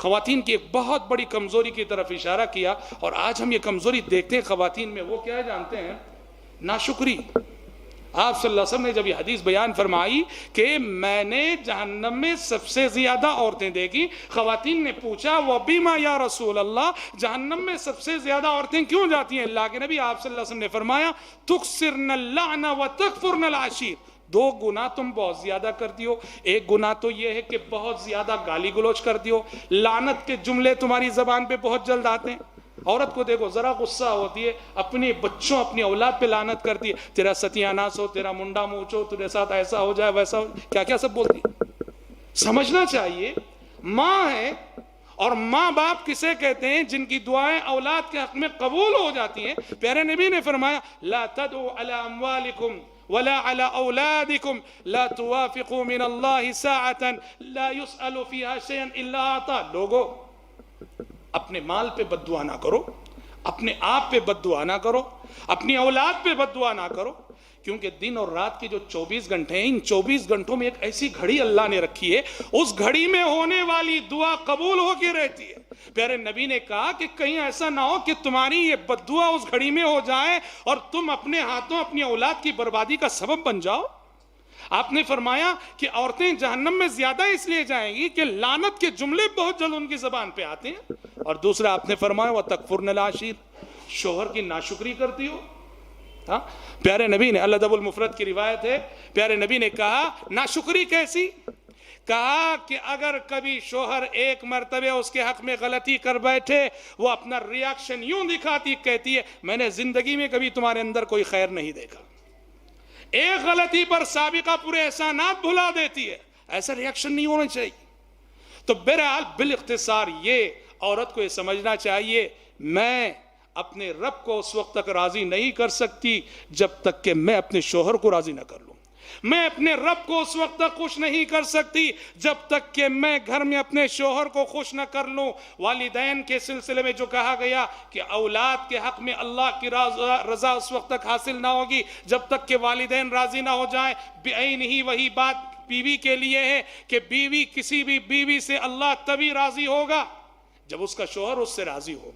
خواتین کی ایک بہت بڑی کمزوری کی طرف اشارہ کیا، اور آج ہم یہ کمزوری دیکھتے ہیں خواتین میں، وہ کیا ہے جانتے ہیں؟ ناشکری۔ آپ صلی اللہ علیہ وسلم نے جب یہ حدیث بیان فرمائی کہ میں نے جہنم میں سب سے زیادہ عورتیں دیکھی، خواتین نے پوچھا وَبِمَا یا رسول اللہ، جہنم میں سب سے زیادہ عورتیں کیوں جاتی ہیں اللہ کے نبی؟ آپ صلی اللہ علیہ وسلم نے فرمایا تُكْسِرْنَ اللَّعْنَ وَتَكْفُرْنَ الْعَشِيرَ، دو گناہ تم بہت زیادہ کرتی ہو۔ ایک گناہ تو یہ ہے کہ بہت زیادہ گالی گلوچ کرتی ہو، لعنت کے جملے تمہاری زبان پہ بہت جلد آتے ہیں۔ عورت کو دیکھو ذرا غصہ ہوتی ہے اپنی بچوں اپنی اولاد پہ لعنت کرتی ہے، تیرا ستیہ ناس ہو، تیرا منڈا موچو، تیرے ساتھ ایسا ہو جائے ویسا ہو، کیا کیا سب بولتی ہے۔ سمجھنا چاہیے ماں ہے، اور ماں باپ کسے کہتے ہیں؟ جن کی دعائیں اولاد کے حق میں قبول ہو جاتی ہیں۔ پیارے نبی نے فرمایا لا تدعوا علی اموالکم ولا علی اولادکم لا توافقوا من اللہ ساعتا لا يسأل فيها شيئا الا اعطا۔ لوگو اپنے مال پہ بد دعا نہ کرو، اپنے آپ پہ بد دعا نہ کرو، اپنی اولاد پہ بد دعا نہ کرو، کیونکہ دن اور رات کے جو 24 گھنٹے ہیں، ان 24 گھنٹوں میں ایک ایسی گھڑی اللہ نے رکھی ہے، اس گھڑی میں ہونے والی دعا قبول ہو کے رہتی ہے۔ پیارے نبی نے کہا کہ کہیں ایسا نہ ہو کہ تمہاری یہ بد دعا اس گھڑی میں ہو جائے اور تم اپنے ہاتھوں اپنی اولاد کی بربادی کا سبب بن جاؤ۔ آپ نے فرمایا کہ عورتیں جہنم میں زیادہ اس لیے جائیں گی کہ لعنت کے جملے بہت جلد ان کی زبان پہ آتے ہیں، اور دوسرا آپ نے فرمایا وَتَكْفُرْنَ الْعَشِيرَ، شوہر کی ناشکری کرتی ہو۔ ہاں پیارے نبی نے، الادب المفرد کی روایت ہے، پیارے نبی نے کہا ناشکری کیسی؟ کہا کہ اگر کبھی شوہر ایک مرتبہ اس کے حق میں غلطی کر بیٹھے، وہ اپنا ریاکشن یوں دکھاتی، کہتی ہے میں نے زندگی میں کبھی تمہارے اندر کوئی خیر نہیں دیکھا، ایک غلطی پر سابقہ پورے احسانات بھلا دیتی ہے، ایسا ریاکشن نہیں ہونا چاہیے۔ تو بہرحال بالاختصار یہ عورت کو یہ سمجھنا چاہیے میں اپنے رب کو اس وقت تک راضی نہیں کر سکتی جب تک کہ میں اپنے شوہر کو راضی نہ کر لوں، میں اپنے رب کو اس وقت تک خوش نہیں کر سکتی جب تک کہ میں گھر میں اپنے شوہر کو خوش نہ کر لوں۔ والدین کے سلسلے میں جو کہا گیا کہ اولاد کے حق میں اللہ کی رضا اس وقت تک حاصل نہ ہوگی جب تک کہ والدین راضی نہ ہو جائیں، بعین ہی وہی بات بیوی کے لیے ہے کہ بیوی کسی بھی بیوی سے اللہ تبھی راضی ہوگا جب اس کا شوہر اس سے راضی ہو۔